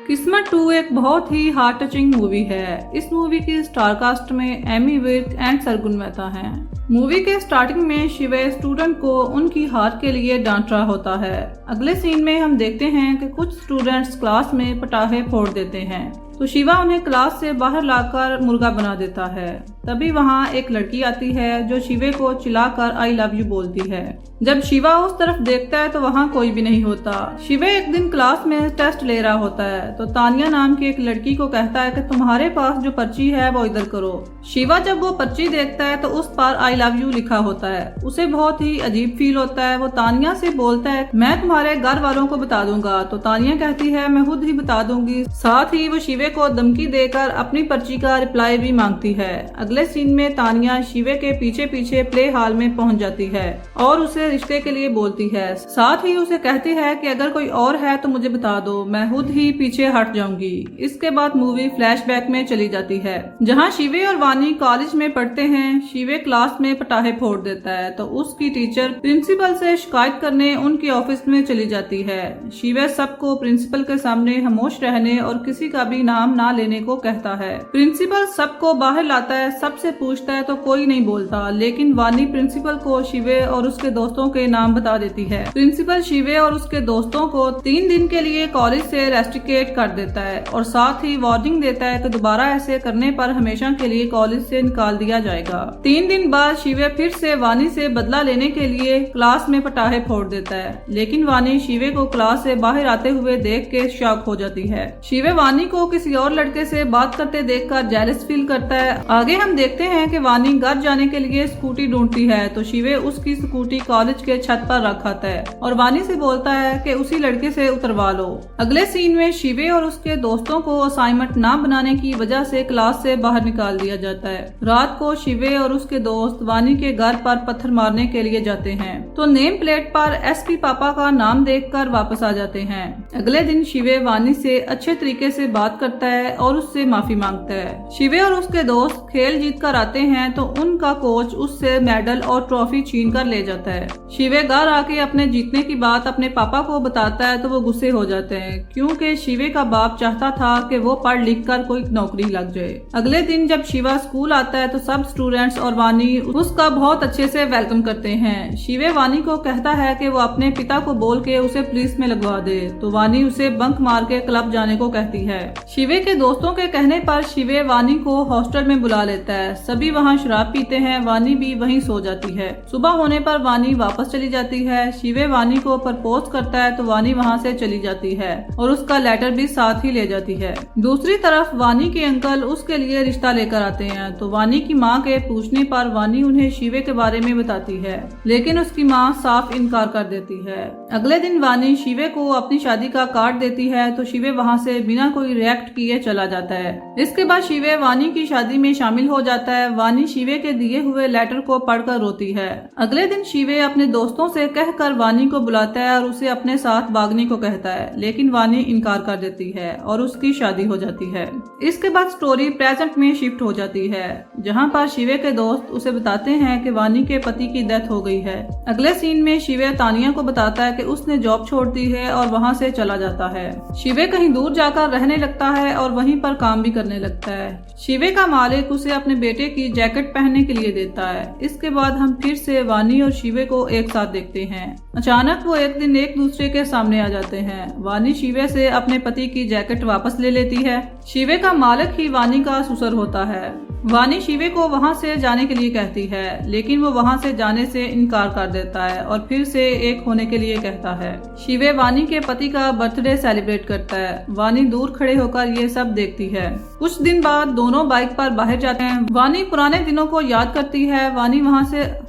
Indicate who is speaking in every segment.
Speaker 1: किस्मत 2 एक बहुत ही हार्ट टचिंग मूवी है। इस मूवी की स्टार कास्ट में एमी विर्क एंड सरगुन मेहता हैं। मूवी के स्टार्टिंग में शिवे स्टूडेंट को उनकी हार के लिए डांट रहा होता है। अगले सीन में हम देखते हैं कि कुछ स्टूडेंट्स क्लास में पटाखे फोड़ देते हैं तो शिवा उन्हें क्लास से बाहर लाकर मुर्गा बना देता है। तभी वहाँ एक लड़की आती है जो शिवे को चिल्लाकर आई लव यू बोलती है। जब शिवा उस तरफ देखता है तो वहाँ कोई भी नहीं होता। शिवे एक दिन क्लास में टेस्ट ले रहा होता है तो तानिया नाम की एक लड़की को कहता है कि तुम्हारे पास जो पर्ची है वो इधर करो। शिवा जब वो पर्ची देखता है तो उस पर आई लव यू लिखा होता है। उसे बहुत ही अजीब फील होता है। वो तानिया से बोलता है मैं तुम्हारे घर वालों को बता दूंगा। तो तानिया कहती है मैं खुद ही बता दूंगी। साथ ही वो शिवे को धमकी देकर अपनी पर्ची का रिप्लाई भी मांगती है। अगले सीन में तानिया शिवे के पीछे पीछे प्ले हॉल में पहुंच जाती है और उसे रिश्ते के लिए बोलती है। साथ ही उसे कहती है कि अगर कोई और है तो मुझे बता दो, मैं खुद ही पीछे हट जाऊंगी। इसके बाद मूवी फ्लैशबैक में चली जाती है जहां शिवे और वानी कॉलेज में पढ़ते हैं। शिवे क्लास में पटाखे फोड़ देता है तो उसकी टीचर प्रिंसिपल से शिकायत करने उनके ऑफिस में चली जाती है। शिवे सबको प्रिंसिपल के सामने खामोश रहने और किसी का भी नाम ना लेने को कहता है। प्रिंसिपल सबको बाहर लाता है, सबसे पूछता है तो कोई नहीं बोलता, लेकिन वानी प्रिंसिपल को शिवे और उसके दोस्तों के नाम बता देती है। प्रिंसिपल शिवे और उसके दोस्तों को 3 दिन के लिए कॉलेज से रेस्ट्रिकेट कर देता है और साथ ही वार्निंग देता है कि दोबारा ऐसे करने पर हमेशा के लिए कॉलेज से निकाल दिया जाएगा। 3 दिन बाद शिवे फिर से वानी से बदला लेने के लिए क्लास में पटाखे फोड़ देता है, लेकिन वानी शिवे को क्लास से बाहर आते हुए देख के शॉक हो जाती है। शिवे वानी को किसी और लड़के से बात करते देखकर जेलस फील करता है। आगे हम देखते हैं कि वानी घर जाने के लिए स्कूटी ढूंढती है तो शिवे उसकी स्कूटी कॉलेज के छत पर रखाता है और वानी से बोलता है कि उसी लड़के से उतरवा लो। अगले सीन में शिवे और उसके दोस्तों को असाइनमेंट ना बनाने की वजह से क्लास से बाहर निकाल दिया जाता है। रात को शिवे और उसके दोस्त वानी के घर पर पत्थर मारने के लिए जाते हैं तो नेम प्लेट पर एसपी पापा का नाम देखकर वापस आ जाते हैं। अगले दिन शिवे वानी से अच्छे तरीके से बात करता है और उससे माफी मांगता है। शिवे और उसके दोस्त खेल जीत कर आते हैं तो उनका कोच उससे मेडल और ट्रॉफी छीन कर ले जाता है। शिवे घर आके अपने जीतने की बात अपने पापा को बताता है तो वो गुस्से हो जाते हैं क्योंकि शिवे का बाप चाहता था कि वो पढ़ लिख कर कोई नौकरी लग जाए। अगले दिन जब शिवा स्कूल आता है तो सब स्टूडेंट्स और वानी उसका बहुत अच्छे से वेलकम करते हैं। शिवे वानी को कहता है कि वो अपने पिता को बोल के उसे पुलिस में लगवा दे तो वानी उसे बंक मार के क्लब जाने को कहती है। शिवे के दोस्तों के कहने पर शिवे वानी को हॉस्टल में बुला लेता है। सभी वहाँ शराब पीते हैं। वानी भी वहीं सो जाती है। सुबह होने पर वानी वापस चली जाती है। शिवे वानी को प्रपोज करता है तो वानी वहाँ से चली जाती है और उसका लेटर भी साथ ही ले जाती है। दूसरी तरफ वानी के अंकल उसके लिए रिश्ता लेकर आते हैं तो वानी की माँ के पूछने पर वानी उन्हें शिवे के बारे में बताती है, लेकिन उसकी माँ साफ इनकार कर देती है। अगले दिन वानी शिवे को अपनी शादी का कार्ड देती है तो शिवे वहाँ से बिना कोई रिएक्ट किए चला जाता है। इसके बाद शिवे वानी की शादी में शामिल हो जाता है। वानी शिवे के दिए हुए लेटर को पढ़कर रोती है। अगले दिन शिवे अपने दोस्तों से कहकर वानी को बुलाता है और उसे अपने साथ भागने को कहता है, लेकिन वानी इनकार कर देती है और उसकी शादी हो जाती है। इसके बाद स्टोरी प्रेजेंट में शिफ्ट हो जाती है जहाँ पर शिवे के दोस्त उसे बताते हैं कि वानी के पति की डेथ हो गई है। अगले सीन में शिवे तानिया को बताता है कि उसने जॉब छोड़ दी है और वहाँ से चला जाता है। शिवे कहीं दूर जाकर रहने लगता है और वहीं पर काम भी करने लगता है। शिवे का मालिक उसे अपने बेटे की जैकेट पहनने के लिए देता है। इसके बाद हम फिर से वानी और शिवे को एक साथ देखते हैं। अचानक वो एक दिन एक दूसरे के सामने आ जाते हैं। वानी शिवे से अपने पति की जैकेट वापस ले लेती है। शिवे का मालिक ही वानी का ससुर होता है। वानी शिवे को वहाँ से जाने के लिए कहती है, लेकिन वो वहाँ से जाने से इनकार कर देता है और फिर से एक होने के लिए कहता है। शिवे वानी के पति का बर्थडे सेलिब्रेट करता है। वानी दूर खड़े होकर ये सब देखती है। कुछ दिन बाद दोनों बाइक पर बाहर जाते हैं। वानी पुराने दिनों को याद करती है।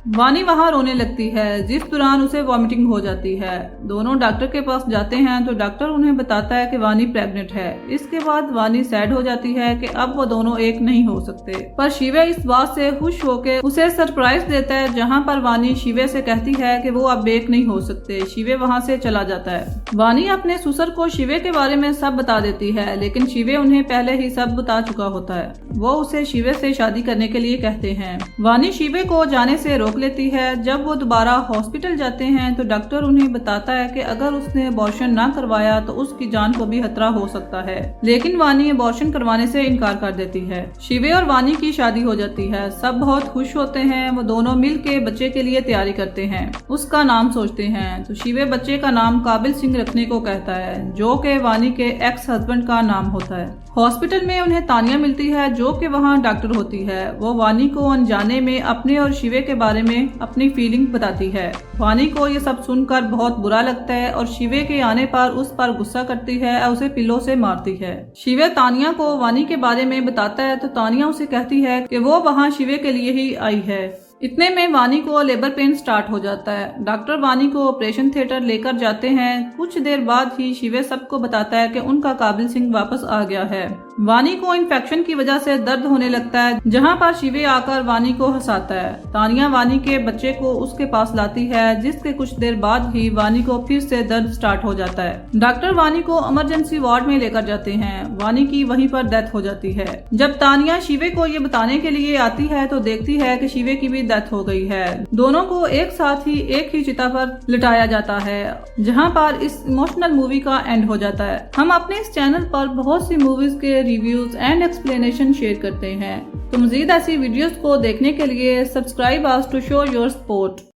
Speaker 1: वानी वहाँ रोने लगती है जिस दौरान उसे वॉमिटिंग हो जाती है। दोनों डॉक्टर के पास जाते हैं तो डॉक्टर उन्हें बताता है कि वानी प्रेग्नेंट है। इसके बाद वानी सैड हो जाती है कि अब वो दोनों एक नहीं हो सकते, पर शिवे इस बात से खुश होकर उसे सरप्राइज देता है जहाँ पर वानी शिवे से कहती है कि वो अब एक नहीं हो सकते। शिवे वहाँ से चला जाता है। वानी अपने ससुर को शिवे के बारे में सब बता देती है, लेकिन शिवे उन्हें पहले ही सब बता चुका होता है। वो उसे शिवे से शादी करने के लिए कहते हैं। वानी शिवे को जाने से रोक लेती है। जब वो दोबारा हॉस्पिटल जाते हैं तो डॉक्टर उन्हें बताता है कि अगर उसने अबॉर्शन ना करवाया तो उसकी जान को भी खतरा हो सकता है, लेकिन वानी अबॉर्शन करवाने से इनकार कर देती है। शिवे और वानी की शादी हो जाती है। सब बहुत खुश होते हैं। वो दोनों मिल के बच्चे के लिए तैयारी करते हैं, उसका नाम सोचते हैं। तो शिवे बच्चे का नाम काबिल सिंह रखने को कहता है, जो कि वानी के एक्स हस्बैंड का नाम होता है। हॉस्पिटल में उन्हें तानिया मिलती है, जो कि वहाँ डॉक्टर होती है। वो वानी को अनजाने में अपने और शिवे के बारे में अपनी फीलिंग बताती है। वानी को ये सब सुनकर बहुत बुरा लगता है और शिवे के आने पर उस पर गुस्सा करती है और उसे पिल्लों से मारती है। शिवे तानिया को वानी के बारे में बताता है तो तानिया उसे कहती है कि वो वहाँ शिवे के लिए ही आई है। इतने में वानी को लेबर पेन स्टार्ट हो जाता है। डॉक्टर वानी को ऑपरेशन थिएटर लेकर जाते हैं। कुछ देर बाद ही शिवे सबको बताता है कि उनका काबिल सिंह वापस आ गया है। वानी को इन्फेक्शन की वजह से दर्द होने लगता है, जहां पर शिवे आकर वानी को हंसाता है। तानिया वानी के बच्चे को उसके पास लाती है, जिसके कुछ देर बाद ही वानी को फिर से दर्द स्टार्ट हो जाता है। डॉक्टर वानी को इमरजेंसी वार्ड में लेकर जाते हैं। वानी की वहीं पर डेथ हो जाती है। जब तानिया शिवे को ये बताने के लिए आती है तो देखती है कि शिवे की भी डेथ हो गई है। दोनों को एक साथ ही एक ही चिता पर लिटाया जाता है, जहां पर इस इमोशनल मूवी का एंड हो जाता है। हम अपने इस चैनल पर बहुत सी मूवीज के रिव्यूज एंड एक्सप्लेनेशन शेयर करते हैं, तो मजीद ऐसी वीडियोस को देखने के लिए subscribe us to show your support.